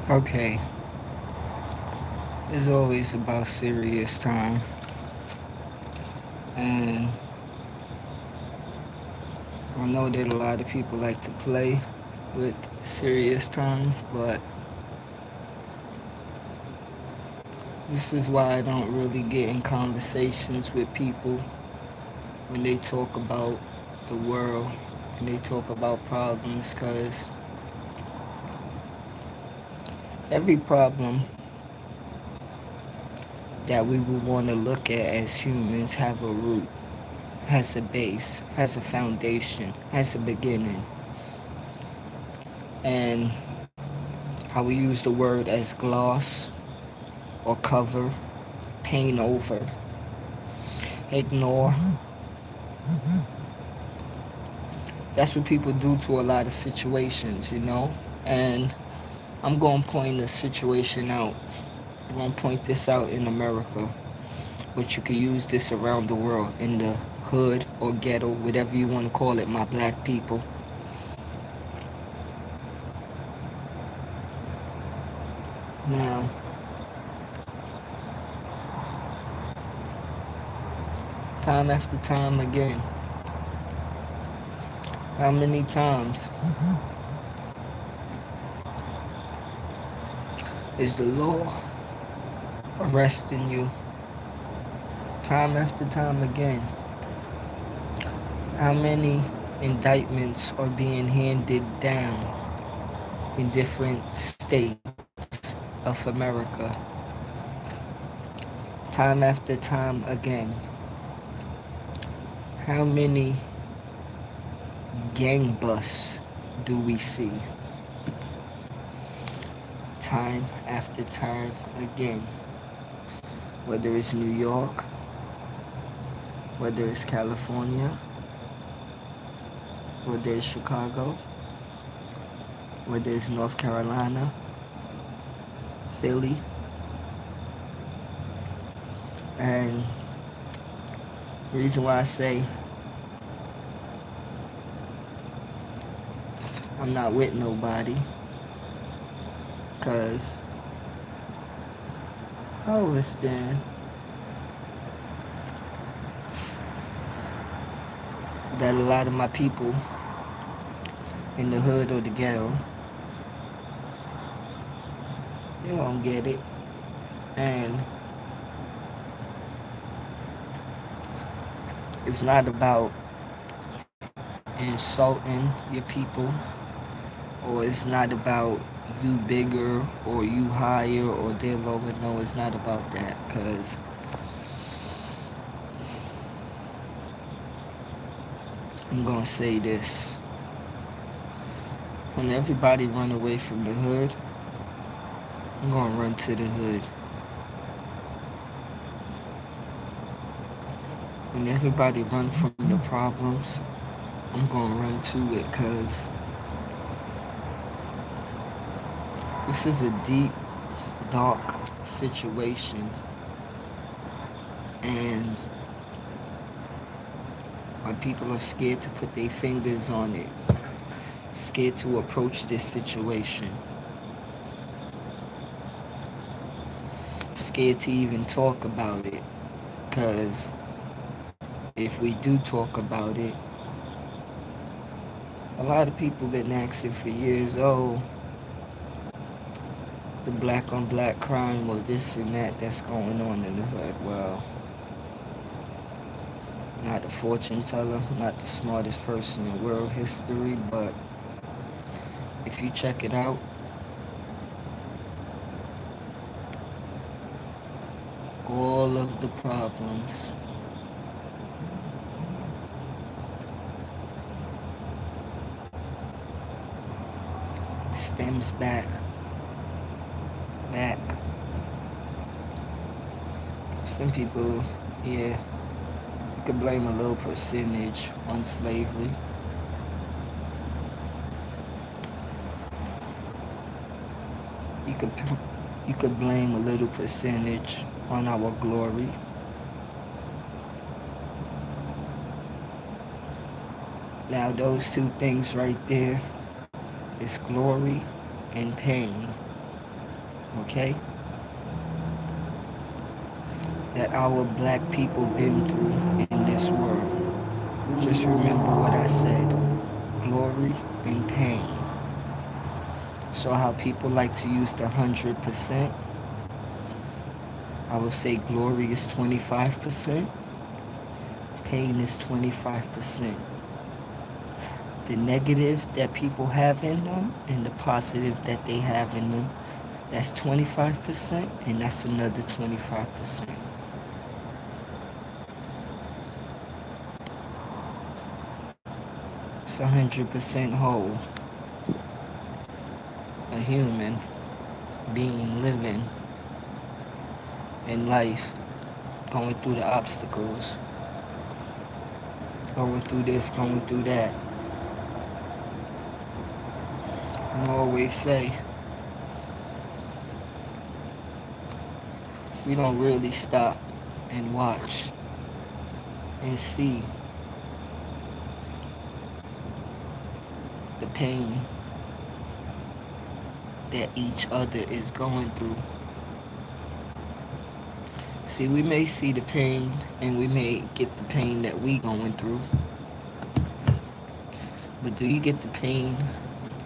Okay, it's always about serious time, and I know that a lot of people like to play with serious times, but this is why I don't really get in conversations with people when they talk about the world and they talk about problems, because every problem that we would want to look at as humans have a root, has a base, has a foundation, has a beginning. And how we use the word as gloss or cover, paint over, ignore. That's what people do to a lot of situations. And I'm going to point a situation out. I'm going to point this out in America, but you can use this around the world, in the hood or ghetto, whatever you want to call it, my black people. Now, time after time again, how many times is the law arresting you? Time after time again, how many indictments are being handed down in different states of America? Time after time again, how many gang busts do we see? Time after time again. Whether it's New York, whether it's California, whether it's Chicago, whether it's North Carolina, Philly, and the reason why I say I'm not with nobody, because I understand that a lot of my people in the hood or the ghetto, they don't get it. And it's not about insulting your people, or it's not about you bigger or you higher or they're lower. No, it's not about that, because I'm gonna say this. When everybody run away from the hood, I'm gonna run to the hood. When everybody run from the problems, I'm gonna run to it, because this is a deep, dark situation, and my people are scared to put their fingers on it, scared to approach this situation, scared to even talk about it, because if we do talk about it, a lot of people been asking for years, oh, the black on black crime or this and that that's going on in the hood. Well, not a fortune teller, not the smartest person in world history, but if you check it out, all of the problems stems back. Some people, yeah, you could blame a little percentage on slavery. You could you could blame a little percentage on our glory. Now those two things right there is glory and pain. okay? That our black people been through in this world. Just remember what I said. Glory and pain. So how people like to use the 100%, I will say glory is 25%, pain is 25%. The negative that people have in them and the positive that they have in them, that's 25%, and that's another 25%. It's 100% whole. A human being living in life, going through the obstacles, going through this, going through that. I always say, we don't really stop and watch and see the pain that each other is going through. See, we may see the pain and we may get the pain that we going through, but do you get the pain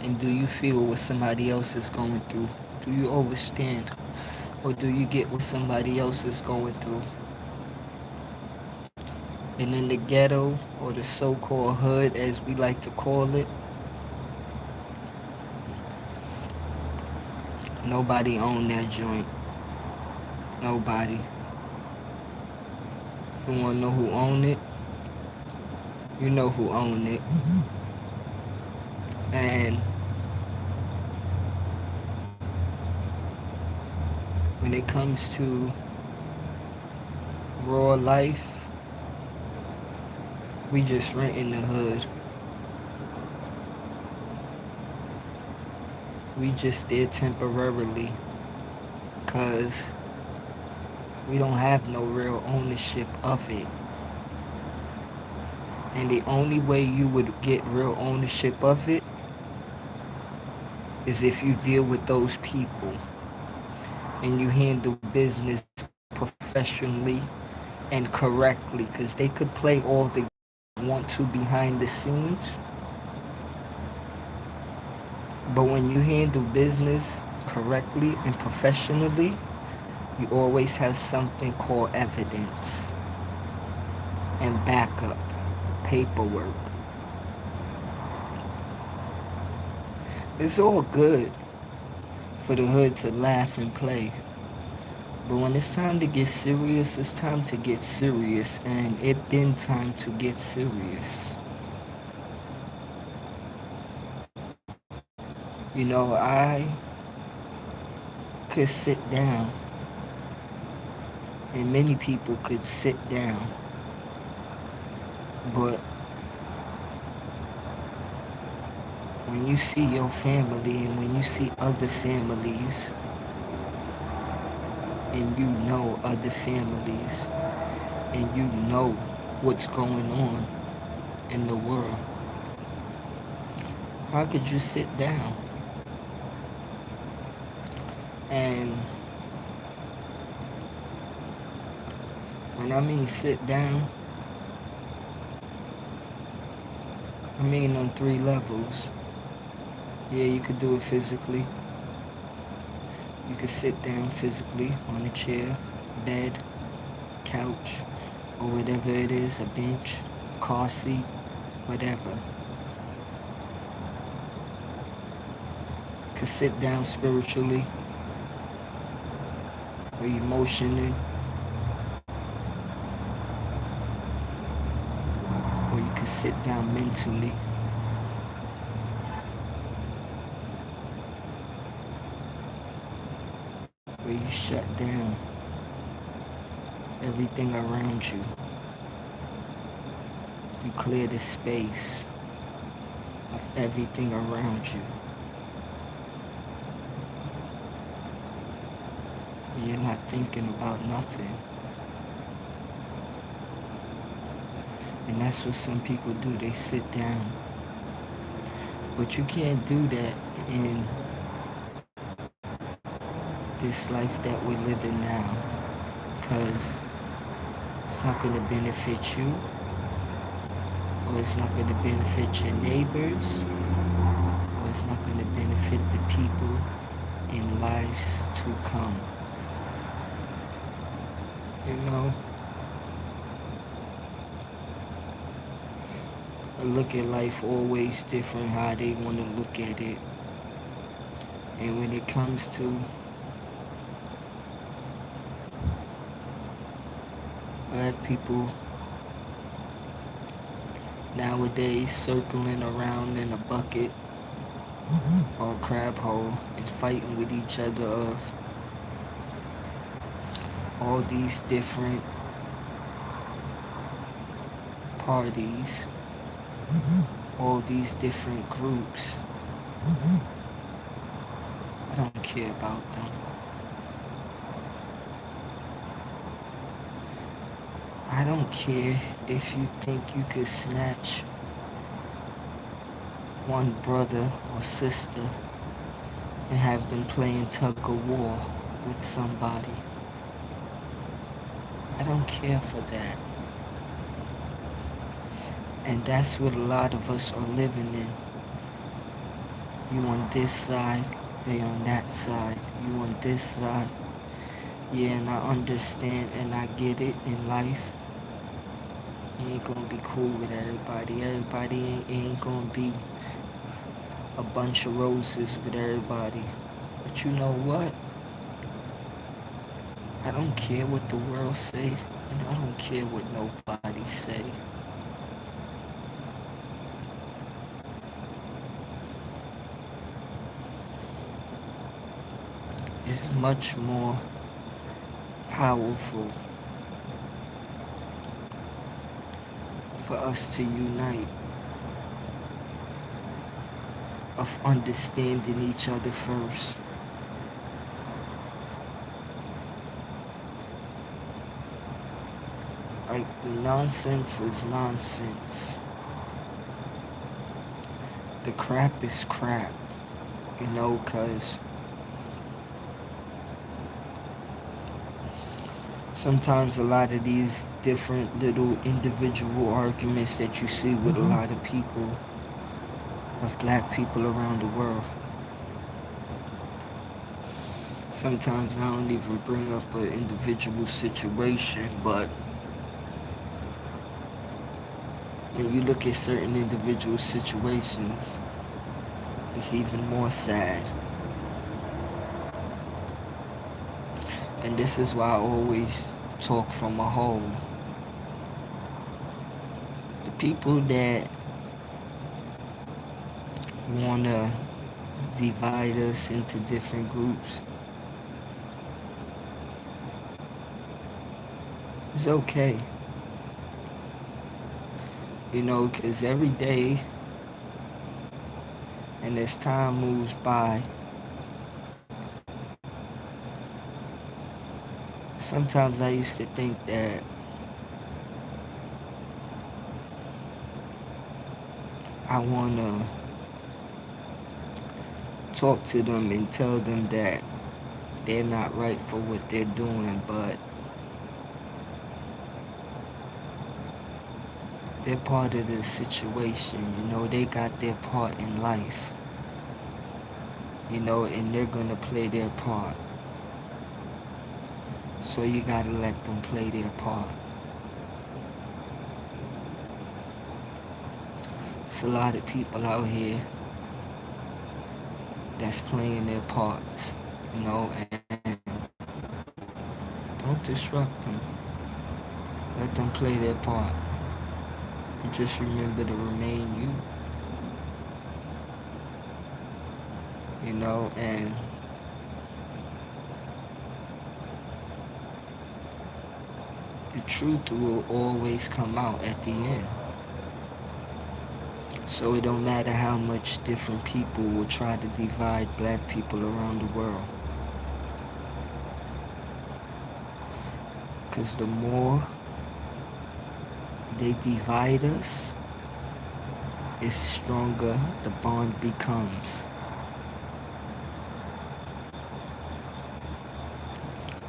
and do you feel what somebody else is going through? Do you understand, or do you get what somebody else is going through? And in the ghetto, or the so-called hood as we like to call it, nobody owned that joint. Nobody. If you want to know who owned it, you know who owned it. And when it comes to raw life, we just rent in the hood. We just there temporarily because we don't have no real ownership of it. And the only way you would get real ownership of it is if you deal with those people and you handle business professionally and correctly, because they could play all they want to behind the scenes, but when you handle business correctly and professionally, you always have something called evidence and backup paperwork. It's all good for the hood to laugh and play, but when it's time to get serious, it's time to get serious, and it been time to get serious. You know, I could sit down, and many people could sit down, but when you see your family and when you see other families and you know other families and you know what's going on in the world, how could you sit down? And when I mean sit down, I mean on 3 levels. Yeah, you could do it physically. You could sit down physically on a chair, bed, couch, or whatever it is, a bench, car seat, whatever. You could sit down spiritually or emotionally, or you could sit down mentally. Where you shut down everything around you. You clear the space of everything around you. And you're not thinking about nothing. And that's what some people do, they sit down. But you can't do that in this life that we're living now, because it's not going to benefit you, or it's not going to benefit your neighbors, or it's not going to benefit the people in lives to come. You know, I look at life always different how they want to look at it. And when it comes to black people nowadays circling around in a bucket or a crab hole and fighting with each other of all these different parties, all these different groups, I don't care about them. I don't care if you think you could snatch one brother or sister and have them playing tug of war with somebody. I don't care for that. And that's what a lot of us are living in. You on this side, they on that side. You on this side. Yeah, and I understand and I get it in life. You ain't gonna be cool with everybody. Everybody ain't gonna be a bunch of roses with everybody. But you know what? I don't care what the world say, and I don't care what nobody say. It's much more powerful for us to unite, of understanding each other first. Like, the nonsense is nonsense. The crap is crap, you know, because sometimes a lot of these different little individual arguments that you see with a lot of people, of black people around the world, sometimes I don't even bring up an individual situation, but when you look at certain individual situations, it's even more sad. And this is why I always talk from a whole. The people that want to divide us into different groups, it's okay. You know, because every day and as time moves by, sometimes I used to think that I want to talk to them and tell them that they're not right for what they're doing, but they're part of the situation, you know, they got their part in life, you know, and they're gonna play their part. So you gotta let them play their part. It's a lot of people out here that's playing their parts, you know, and don't disrupt them. Let them play their part. And just remember to remain you. You know, and the truth will always come out at the end. So it don't matter how much different people will try to divide black people around the world. Because the more they divide us, it's stronger the bond becomes.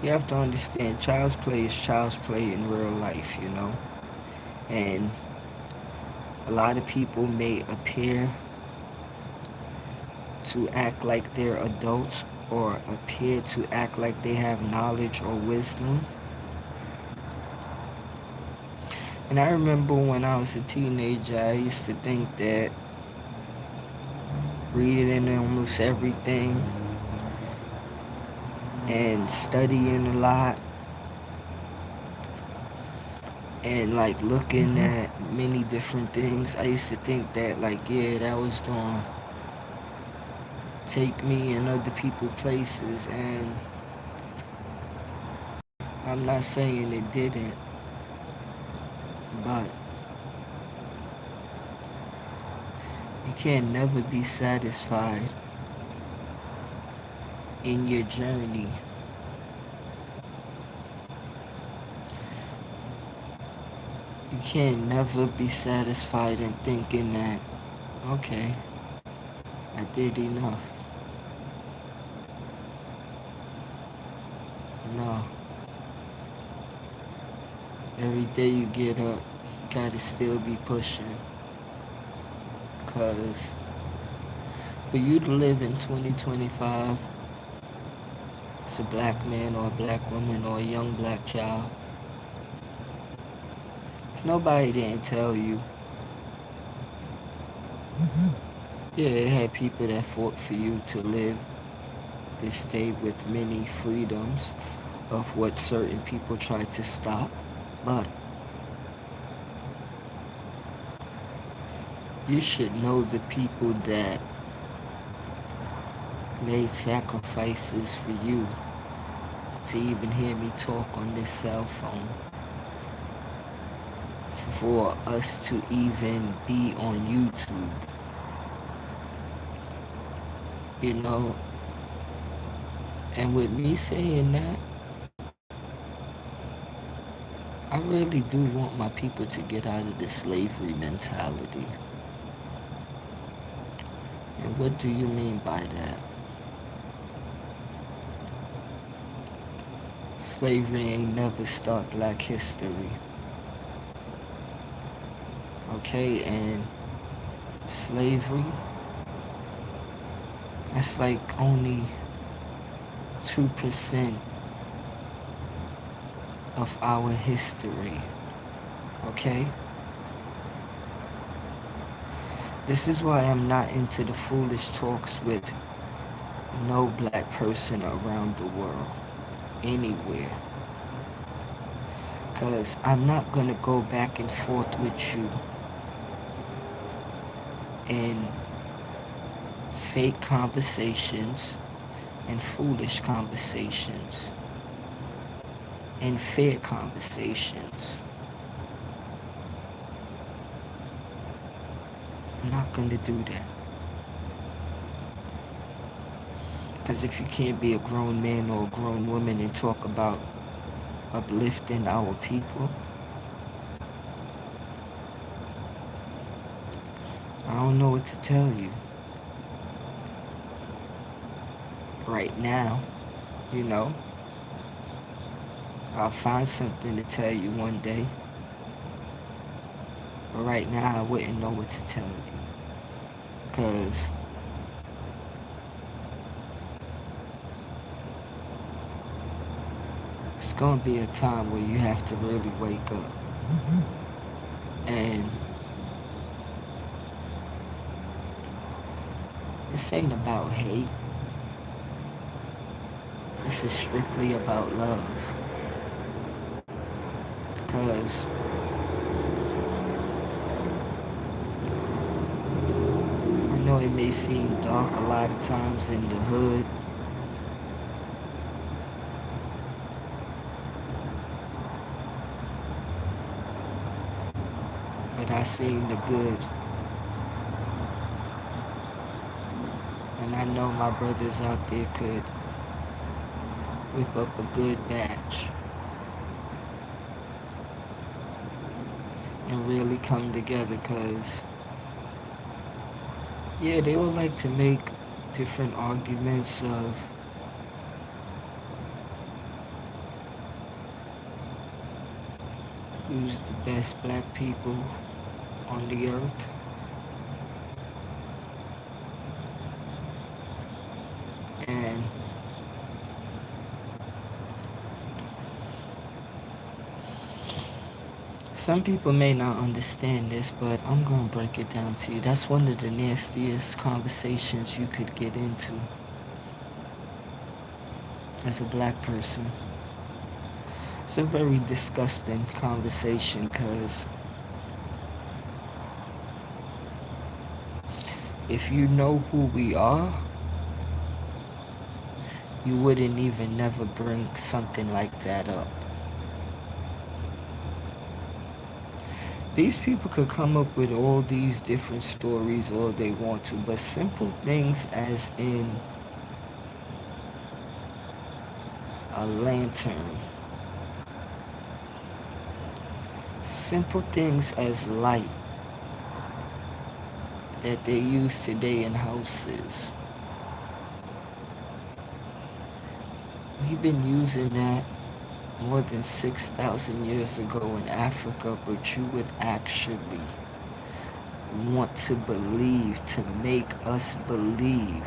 You have to understand, child's play is child's play in real life, you know? And a lot of people may appear to act like they're adults or appear to act like they have knowledge or wisdom. And I remember when I was a teenager, I used to think that reading almost everything and studying a lot and like looking at many different things, I used to think that like, yeah, that was gonna take me in other people's places, and I'm not saying it didn't, but you can never be satisfied in your journey. You can never be satisfied in thinking that, okay, I did enough. No. Every day you get up, you gotta still be pushing. Because for you to live in 2025 as a black man or a black woman or a young black child, if nobody didn't tell you, yeah, it had people that fought for you to live this day with many freedoms of what certain people tried to stop. But you should know the people that made sacrifices for you to even hear me talk on this cell phone, for us to even be on YouTube. You know, and with me saying that, I really do want my people to get out of this slavery mentality. And what do you mean by that? Slavery ain't never stopped black history. Okay, and slavery, that's like only 2% of our history. Okay? This is why I'm not into the foolish talks with no black person around the world, anywhere. Because I'm not going to go back and forth with you in fake conversations and foolish conversations and fair conversations. I'm not going to do that. Because if you can't be a grown man or a grown woman and talk about uplifting our people, I don't know what to tell you. Right now, you know, I'll find something to tell you one day. But right now, I wouldn't know what to tell you. Because it's going to be a time where you have to really wake up. And this ain't about hate. This is strictly about love. Because I know it may seem dark a lot of times in the hood, but I seen the good. And I know my brothers out there could whip up a good batch and really come together, because yeah, they would like to make different arguments of who's the best black people on the earth. And some people may not understand this, but I'm going to break it down to you. That's one of the nastiest conversations you could get into as a black person. It's a very disgusting conversation because if you know who we are, you wouldn't even never bring something like that up. These people could come up with all these different stories all they want to, but simple things as in a lantern, simple things as light that they use today in houses. We've been using that more than 6,000 years ago in Africa, but you would actually want to believe, to make us believe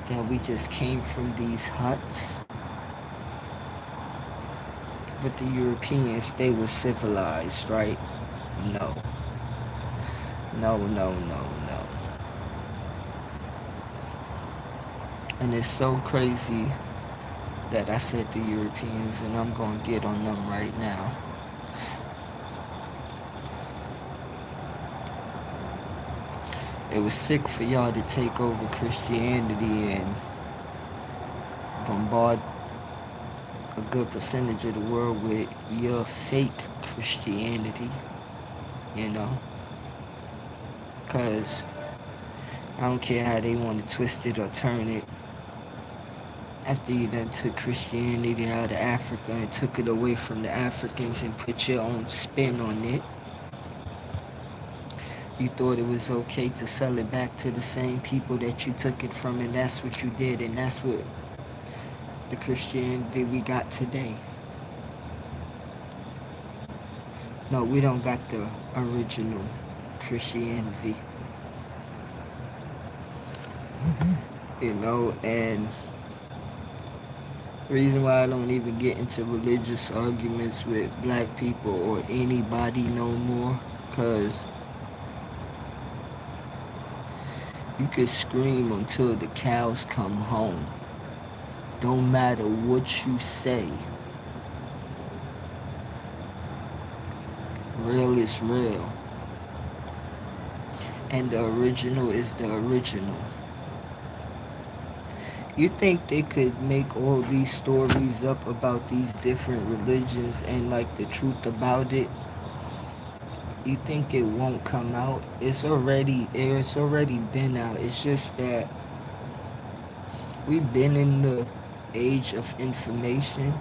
that we just came from these huts. But the Europeans, they were civilized, right? No. No, no, no, no. And it's so crazy that I said the Europeans, and I'm gonna get on them right now. It was sick for y'all to take over Christianity and bombard a good percentage of the world with your fake Christianity, you know? Because I don't care how they want to twist it or turn it. After you done took Christianity out of Africa and took it away from the Africans and put your own spin on it, you thought it was okay to sell it back to the same people that you took it from, and that's what you did, and that's what the Christianity we got today. No, we don't got the original Christianity. You know, and the reason why I don't even get into religious arguments with black people or anybody no more, because you can scream until the cows come home. Don't matter what you say. Real is real. And the original is the original. You think they could make all these stories up about these different religions and like the truth about it? You think it won't come out? It's already been out. It's just that we've been in the age of information,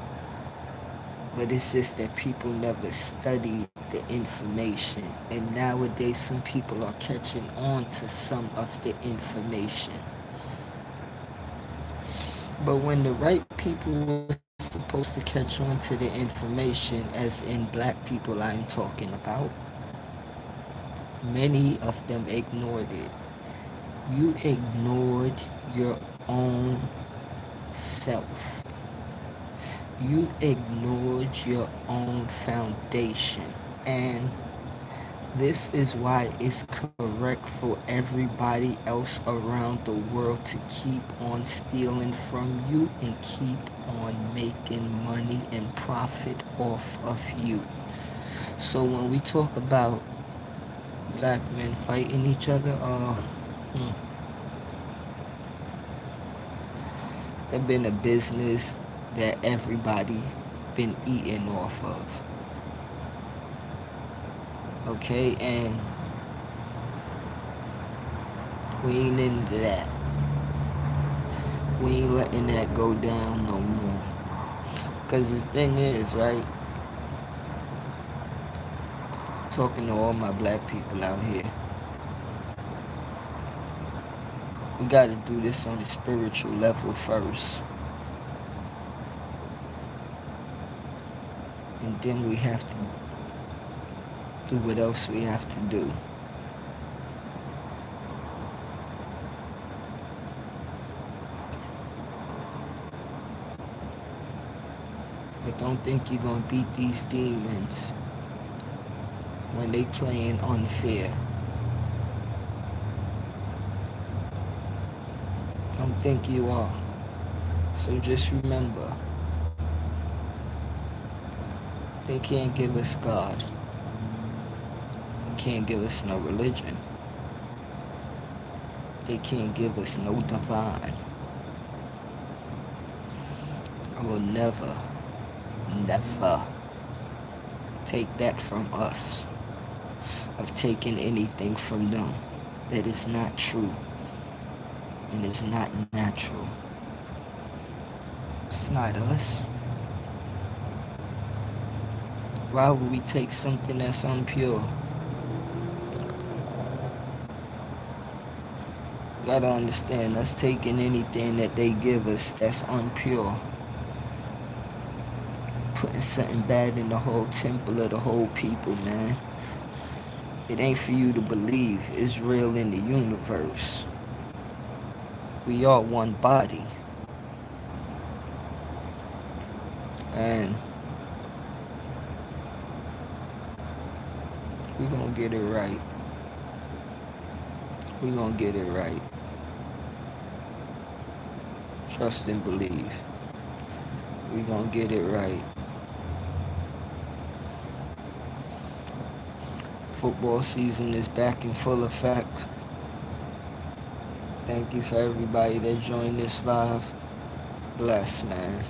but it's just that people never studied the information. And nowadays some people are catching on to some of the information. But when the right people were supposed to catch on to the information, as in black people I'm talking about, many of them ignored it. You ignored your own self. You ignored your own foundation. And this is why it's correct for everybody else around the world to keep on stealing from you and keep on making money and profit off of you. So when we talk about black men fighting each other, it's been a business that everybody been eating off of. Okay, and we ain't into that. We ain't letting that go down no more. Cause the thing is, right, talking to all my black people out here, we gotta do this on a spiritual level first. And then we have to do what else we have to do. But don't think you're gonna beat these demons when they playing unfair. Don't think you are. So just remember, they can't give us God. They can't give us no religion. They can't give us no divine. I will never take that from us, of taking anything from them that is not true and is not natural. It's not us. Why would we take something that's impure? You gotta understand, us taking anything that they give us that's impure, putting something bad in the whole temple of the whole people, man. It ain't for you to believe. It's real in the universe. We are one body. And we gonna get it right. We gonna get it right. Trust and believe. We gonna get it right. Football season is back in full effect. Thank you for everybody that joined this live. Bless, man.